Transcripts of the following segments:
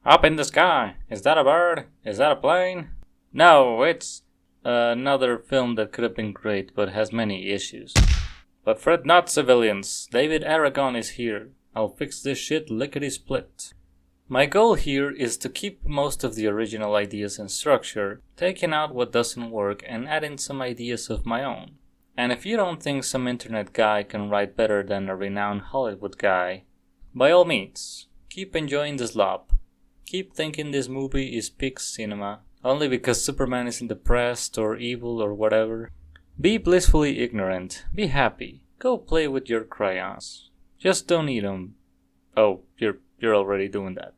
Up in the sky. Is that a bird? Is that a plane? No, it's another film that could have been great but has many issues. But fret not, civilians. David Aragon is here. I'll fix this shit lickety-split. My goal here is to keep most of the original ideas and structure, taking out what doesn't work and add in some ideas of my own. And if you don't think some internet guy can write better than a renowned Hollywood guy, by all means, keep enjoying the slop. Keep thinking this movie is peak cinema, only because Superman isn't depressed or evil or whatever. Be blissfully ignorant. Be happy. Go play with your crayons. Just don't eat them. Oh, you're already doing that.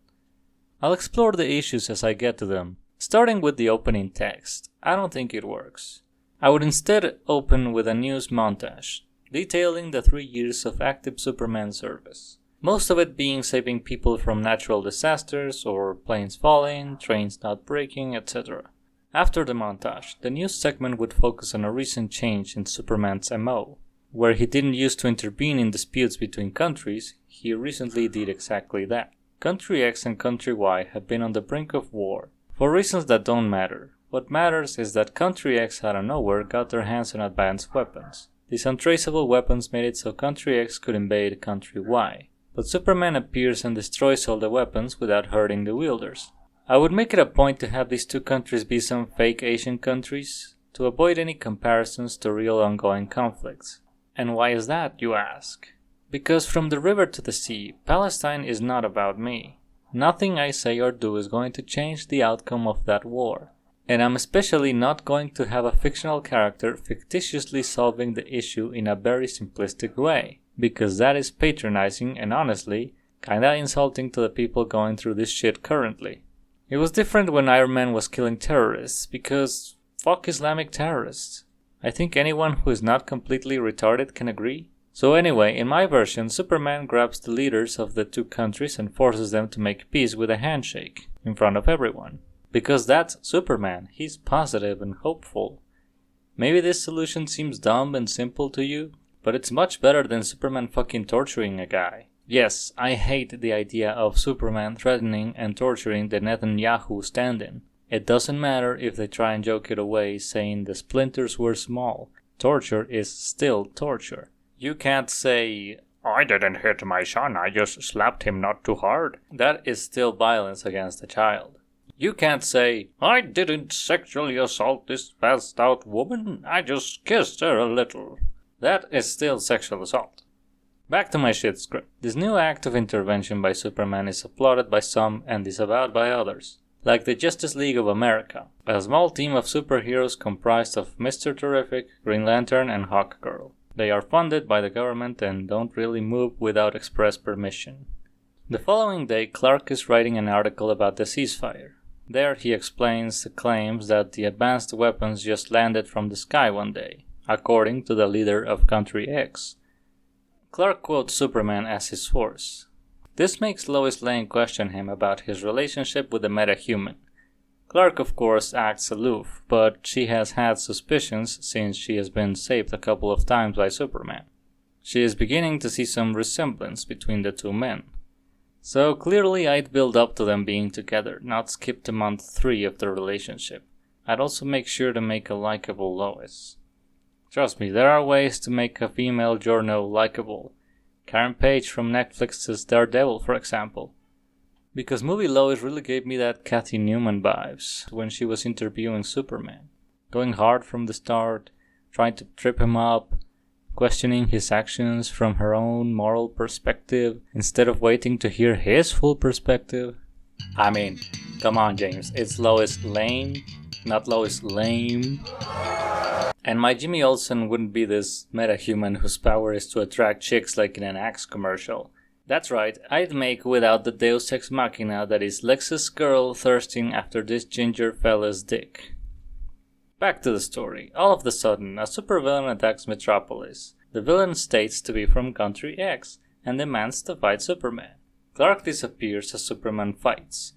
I'll explore the issues as I get to them, starting with the opening text. I don't think it works. I would instead open with a news montage, detailing the 3 years of active Superman service. Most of it being saving people from natural disasters or planes falling, trains not breaking, etc. After the montage, the news segment would focus on a recent change in Superman's MO. Where he didn't used to intervene in disputes between countries, he recently did exactly that. Country X and Country Y have been on the brink of war, for reasons that don't matter. What matters is that Country X out of nowhere got their hands on advanced weapons. These untraceable weapons made it so Country X could invade Country Y. But Superman appears and destroys all the weapons without hurting the wielders. I would make it a point to have these two countries be some fake Asian countries, to avoid any comparisons to real ongoing conflicts. And why is that, you ask? Because from the river to the sea, Palestine is not about me. Nothing I say or do is going to change the outcome of that war. And I'm especially not going to have a fictional character fictitiously solving the issue in a very simplistic way, because that is patronizing and honestly, kinda insulting to the people going through this shit currently. It was different when Iron Man was killing terrorists, because fuck Islamic terrorists. I think anyone who is not completely retarded can agree. So anyway, in my version, Superman grabs the leaders of the two countries and forces them to make peace with a handshake, in front of everyone. Because that's Superman, he's positive and hopeful. Maybe this solution seems dumb and simple to you, but it's much better than Superman fucking torturing a guy. Yes, I hate the idea of Superman threatening and torturing the Netanyahu stand-in. It doesn't matter if they try and joke it away saying the splinters were small. Torture is still torture. You can't say, I didn't hit my son, I just slapped him not too hard. That is still violence against a child. You can't say, I didn't sexually assault this passed out woman, I just kissed her a little. That is still sexual assault. Back to my shit script. This new act of intervention by Superman is applauded by some and disavowed by others. Like the Justice League of America, a small team of superheroes comprised of Mr. Terrific, Green Lantern, and Hawkgirl. They are funded by the government and don't really move without express permission. The following day, Clark is writing an article about the ceasefire. There he explains the claims that the advanced weapons just landed from the sky one day, according to the leader of Country X. Clark quotes Superman as his source. This makes Lois Lane question him about his relationship with the metahuman. Clark of course acts aloof, but she has had suspicions since she has been saved a couple of times by Superman. She is beginning to see some resemblance between the two men. So clearly I'd build up to them being together, not skip to month 3 of the relationship. I'd also make sure to make a likable Lois. Trust me, there are ways to make a female Giorno likable. Karen Page from Netflix's Daredevil, for example. Because movie Lois really gave me that Kathy Newman vibes when she was interviewing Superman. Going hard from the start, trying to trip him up, questioning his actions from her own moral perspective instead of waiting to hear his full perspective. I mean, come on James, it's Lois Lane, not Lois Lame. And my Jimmy Olsen wouldn't be this metahuman whose power is to attract chicks like in an Axe commercial. That's right, I'd make without the Deus Ex Machina that is Lex's girl thirsting after this ginger fella's dick. Back to the story. All of a sudden, a supervillain attacks Metropolis. The villain states to be from Country X and demands to fight Superman. Clark disappears as Superman fights,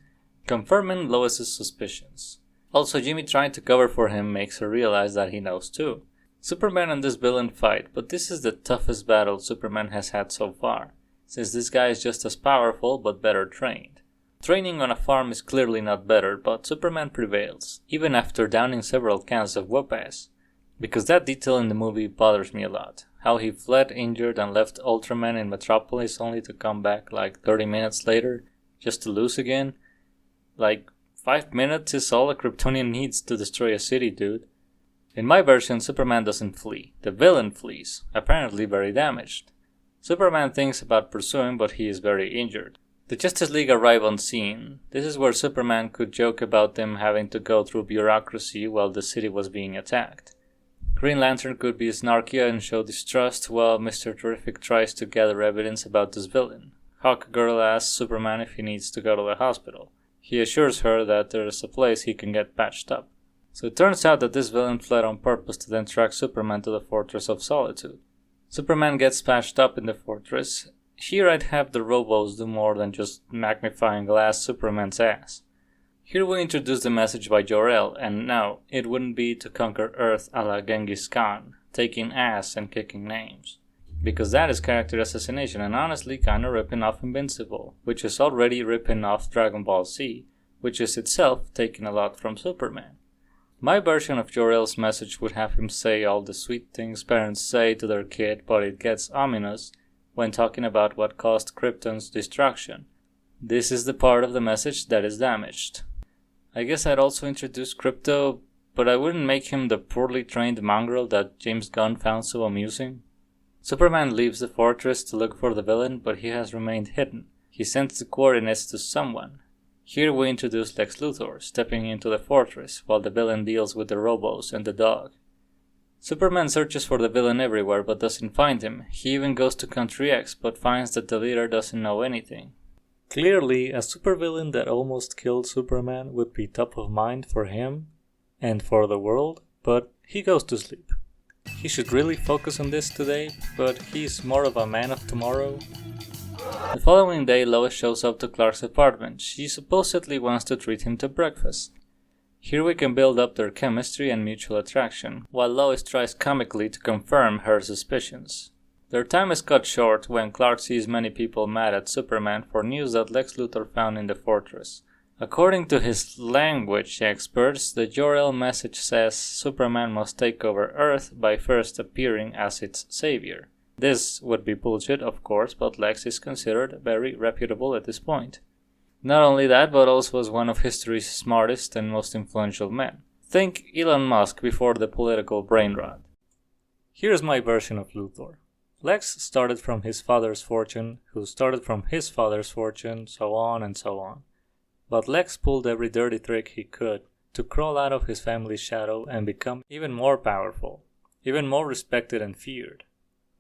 confirming Lois's suspicions. Also, Jimmy trying to cover for him makes her realize that he knows too. Superman and this villain fight, but this is the toughest battle Superman has had so far, since this guy is just as powerful but better trained. Training on a farm is clearly not better, but Superman prevails, even after downing several cans of whoop-ass. Because that detail in the movie bothers me a lot. How he fled injured and left Ultraman in Metropolis only to come back like 30 minutes later, just to lose again. Like, 5 minutes is all a Kryptonian needs to destroy a city, dude. In my version, Superman doesn't flee. The villain flees, apparently very damaged. Superman thinks about pursuing, but he is very injured. The Justice League arrive on scene. This is where Superman could joke about them having to go through bureaucracy while the city was being attacked. Green Lantern could be snarky and show distrust while Mr. Terrific tries to gather evidence about this villain. Hawkgirl asks Superman if he needs to go to the hospital. He assures her that there is a place he can get patched up. So it turns out that this villain fled on purpose to then track Superman to the Fortress of Solitude. Superman gets patched up in the fortress. Here I'd have the robos do more than just magnifying glass Superman's ass. Here we introduce the message by Jor-El, and no, it wouldn't be to conquer Earth a la Genghis Khan, taking ass and kicking names. Because that is character assassination and honestly kinda ripping off Invincible, which is already ripping off Dragon Ball Z, which is itself taking a lot from Superman. My version of Jor-El's message would have him say all the sweet things parents say to their kid, but it gets ominous when talking about what caused Krypton's destruction. This is the part of the message that is damaged. I guess I'd also introduce Krypto, but I wouldn't make him the poorly trained mongrel that James Gunn found so amusing. Superman leaves the fortress to look for the villain, but he has remained hidden. He sends the coordinates to someone. Here we introduce Lex Luthor, stepping into the fortress, while the villain deals with the robos and the dog. Superman searches for the villain everywhere but doesn't find him. He even goes to Country X but finds that the leader doesn't know anything. Clearly, a supervillain that almost killed Superman would be top of mind for him and for the world, but he goes to sleep. He should really focus on this today, but he's more of a man of tomorrow. The following day, Lois shows up to Clark's apartment. She supposedly wants to treat him to breakfast. Here we can build up their chemistry and mutual attraction, while Lois tries comically to confirm her suspicions. Their time is cut short when Clark sees many people mad at Superman for news that Lex Luthor found in the fortress. According to his language experts, the Jor-El message says Superman must take over Earth by first appearing as its savior. This would be bullshit, of course, but Lex is considered very reputable at this point. Not only that, but also as one of history's smartest and most influential men. Think Elon Musk before the political brain rot. Here's my version of Luthor. Lex started from his father's fortune, who started from his father's fortune, so on and so on. But Lex pulled every dirty trick he could to crawl out of his family's shadow and become even more powerful, even more respected and feared.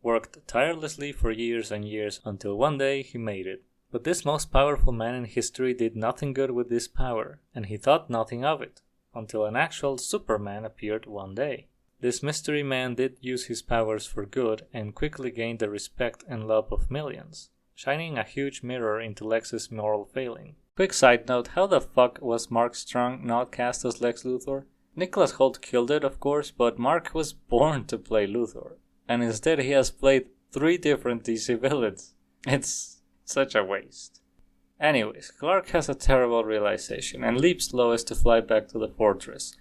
Worked tirelessly for years and years until one day he made it. But this most powerful man in history did nothing good with this power, and he thought nothing of it, until an actual Superman appeared one day. This mystery man did use his powers for good and quickly gained the respect and love of millions, shining a huge mirror into Lex's moral failing. Quick side note, how the fuck was Mark Strong not cast as Lex Luthor? Nicholas Hoult killed it, of course, but Mark was born to play Luthor, and instead he has played 3 different DC villains. It's such a waste. Anyways, Clark has a terrible realization and leaves Lois to fly back to the fortress,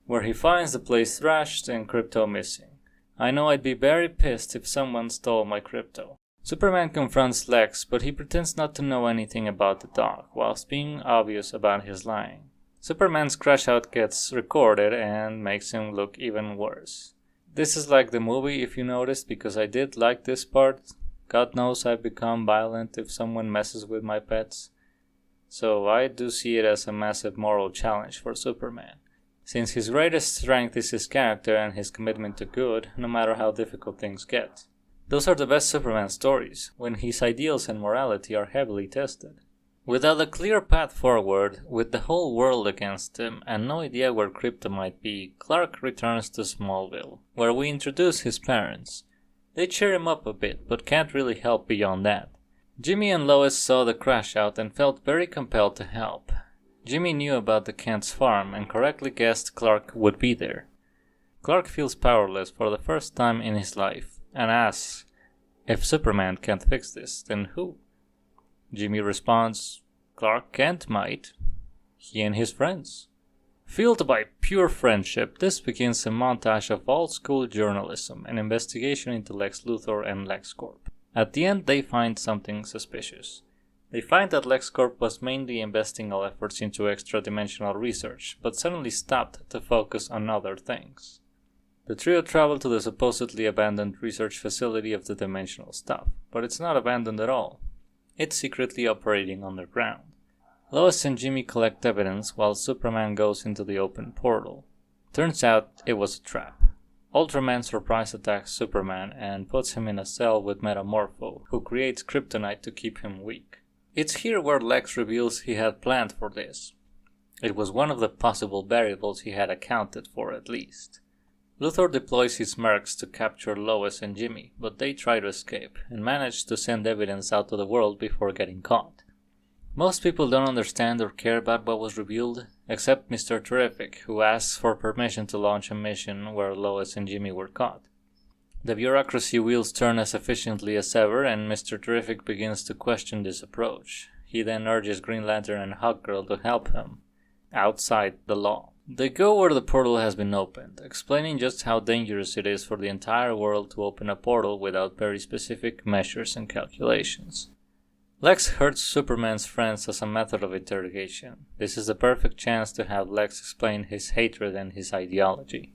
where he finds the place thrashed and Krypto missing. I know I'd be very pissed if someone stole my Krypto. Superman confronts Lex, but he pretends not to know anything about the dog, whilst being obvious about his lying. Superman's crash out gets recorded and makes him look even worse. This is like the movie, if you noticed, because I did like this part. God knows I've become violent if someone messes with my pets. So I do see it as a massive moral challenge for Superman, since his greatest strength is his character and his commitment to good, no matter how difficult things get. Those are the best Superman stories, when his ideals and morality are heavily tested. Without a clear path forward, with the whole world against him, and no idea where Krypto might be, Clark returns to Smallville, where we introduce his parents. They cheer him up a bit, but can't really help beyond that. Jimmy and Lois saw the crash out and felt very compelled to help. Jimmy knew about the Kent's farm and correctly guessed Clark would be there. Clark feels powerless for the first time in his life, and asks, if Superman can't fix this, then who? Jimmy responds, Clark Kent might. He and his friends. Fueled by pure friendship, this begins a montage of old-school journalism, an investigation into Lex Luthor and LexCorp. At the end, they find something suspicious. They find that LexCorp was mainly investing all efforts into extra-dimensional research, but suddenly stopped to focus on other things. The trio travel to the supposedly abandoned research facility of the dimensional stuff, but it's not abandoned at all. It's secretly operating underground. Lois and Jimmy collect evidence while Superman goes into the open portal. Turns out it was a trap. Ultraman surprise attacks Superman and puts him in a cell with Metamorpho, who creates kryptonite to keep him weak. It's here where Lex reveals he had planned for this. It was one of the possible variables he had accounted for at least. Luthor deploys his mercs to capture Lois and Jimmy, but they try to escape and manage to send evidence out to the world before getting caught. Most people don't understand or care about what was revealed, except Mr. Terrific, who asks for permission to launch a mission where Lois and Jimmy were caught. The bureaucracy wheels turn as efficiently as ever, and Mr. Terrific begins to question this approach. He then urges Green Lantern and Hawkgirl to help him, outside the law. They go where the portal has been opened, explaining just how dangerous it is for the entire world to open a portal without very specific measures and calculations. Lex hurts Superman's friends as a method of interrogation. This is the perfect chance to have Lex explain his hatred and his ideology.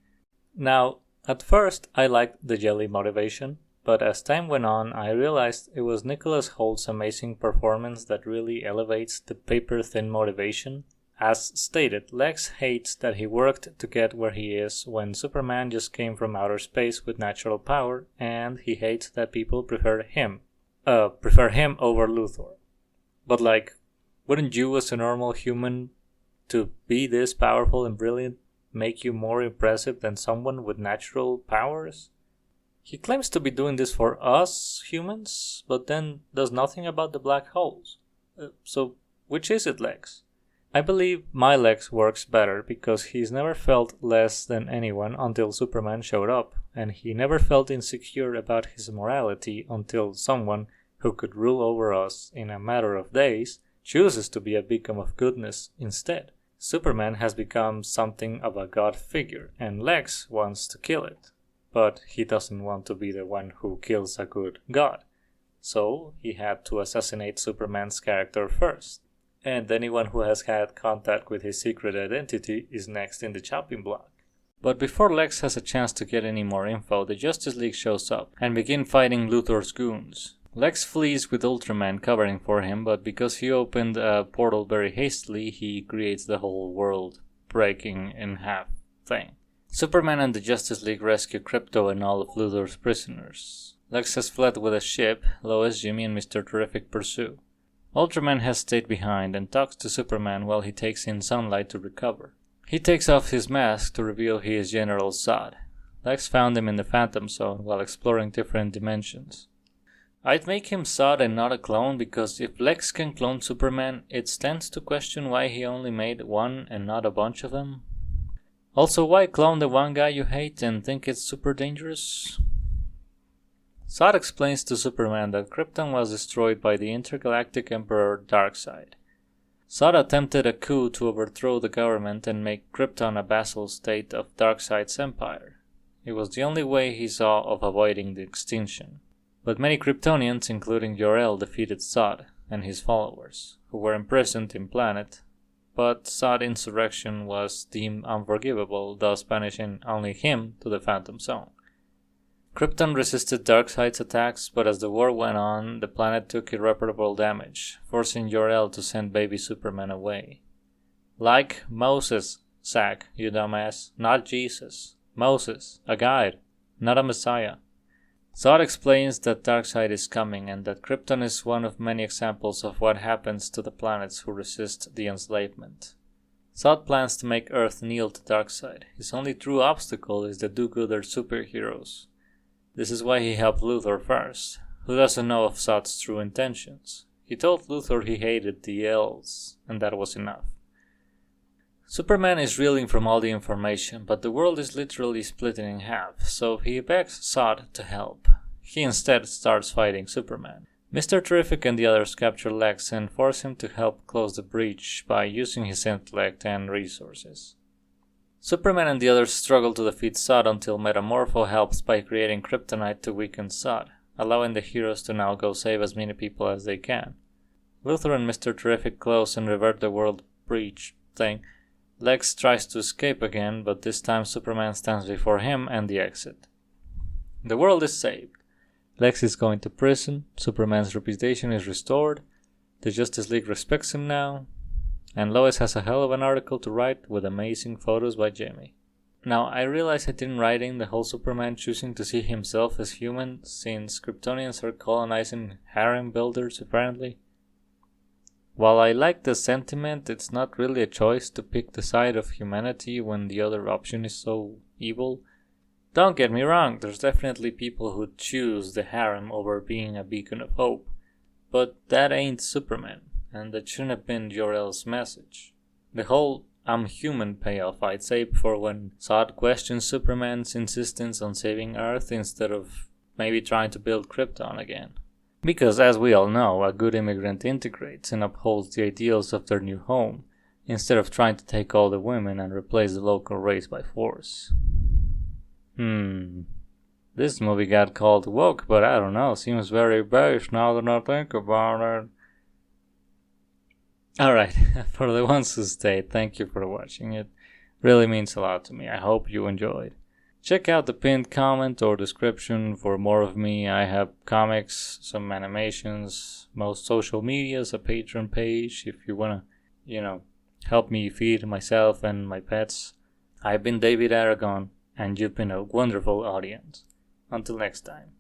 Now, at first I liked the jelly motivation, but as time went on I realized it was Nicholas Holt's amazing performance that really elevates the paper-thin motivation. As stated, Lex hates that he worked to get where he is when Superman just came from outer space with natural power, and he hates that people prefer him over Luthor. But wouldn't you as a normal human to be this powerful and brilliant make you more impressive than someone with natural powers? He claims to be doing this for us humans, but then does nothing about the black holes. So which is it, Lex? I believe my Lex works better because he's never felt less than anyone until Superman showed up, and he never felt insecure about his morality until someone who could rule over us in a matter of days chooses to be a beacon of goodness instead. Superman has become something of a god figure, and Lex wants to kill it. But he doesn't want to be the one who kills a good god. So he had to assassinate Superman's character first. And anyone who has had contact with his secret identity is next in the chopping block. But before Lex has a chance to get any more info, the Justice League shows up and begin fighting Luthor's goons. Lex flees with Ultraman covering for him, but because he opened a portal very hastily, he creates the whole world breaking in half thing. Superman and the Justice League rescue Krypto and all of Luthor's prisoners. Lex has fled with a ship. Lois, Jimmy, and Mr. Terrific pursue. Ultraman has stayed behind and talks to Superman while he takes in sunlight to recover. He takes off his mask to reveal he is General Zod. Lex found him in the Phantom Zone while exploring different dimensions. I'd make him Zod and not a clone because if Lex can clone Superman, it stands to question why he only made one and not a bunch of them. Also, why clone the one guy you hate and think it's super dangerous? Zod explains to Superman that Krypton was destroyed by the intergalactic Emperor Darkseid. Zod attempted a coup to overthrow the government and make Krypton a vassal state of Darkseid's empire. It was the only way he saw of avoiding the extinction. But many Kryptonians, including Jor-El, defeated Zod and his followers, who were imprisoned in Planet, but Zod's insurrection was deemed unforgivable, thus banishing only him to the Phantom Zone. Krypton resisted Darkseid's attacks, but as the war went on, the planet took irreparable damage, forcing Jor-El to send baby Superman away. Like Moses, Zack, you dumbass, not Jesus. Moses, a guide, not a messiah. Zod explains that Darkseid is coming and that Krypton is one of many examples of what happens to the planets who resist the enslavement. Zod plans to make Earth kneel to Darkseid. His only true obstacle is the do-gooder superheroes. This is why he helped Luthor first, who doesn't know of Zod's true intentions. He told Luthor he hated the elves, and that was enough. Superman is reeling from all the information, but the world is literally splitting in half, so he begs Zod to help. He instead starts fighting Superman. Mr. Terrific and the others capture Lex and force him to help close the breach by using his intellect and resources. Superman and the others struggle to defeat Zod until Metamorpho helps by creating kryptonite to weaken Zod, allowing the heroes to now go save as many people as they can. Luthor and Mr. Terrific close and revert the world breach thing. Lex tries to escape again, but this time Superman stands before him and the exit. The world is saved. Lex is going to prison, Superman's reputation is restored, the Justice League respects him now, and Lois has a hell of an article to write with amazing photos by Jimmy. Now, I realize I didn't write in the whole Superman choosing to see himself as human, since Kryptonians are colonizing harem builders apparently. While I like the sentiment, it's not really a choice to pick the side of humanity when the other option is so evil. Don't get me wrong, there's definitely people who choose the harem over being a beacon of hope, but that ain't Superman, and that shouldn't have been Jor-El's message. The whole I'm human payoff I'd save for when Zod questions Superman's insistence on saving Earth instead of maybe trying to build Krypton again. Because as we all know, a good immigrant integrates and upholds the ideals of their new home, instead of trying to take all the women and replace the local race by force. This movie got called woke, but I don't know, seems very beige now that I think about it. Alright, for the ones who stayed, thank you for watching. It really means a lot to me. I hope you enjoyed. Check out the pinned comment or description for more of me. I have comics, some animations, most social medias, a Patreon page if you wanna, help me feed myself and my pets. I've been David Aragon, and you've been a wonderful audience. Until next time.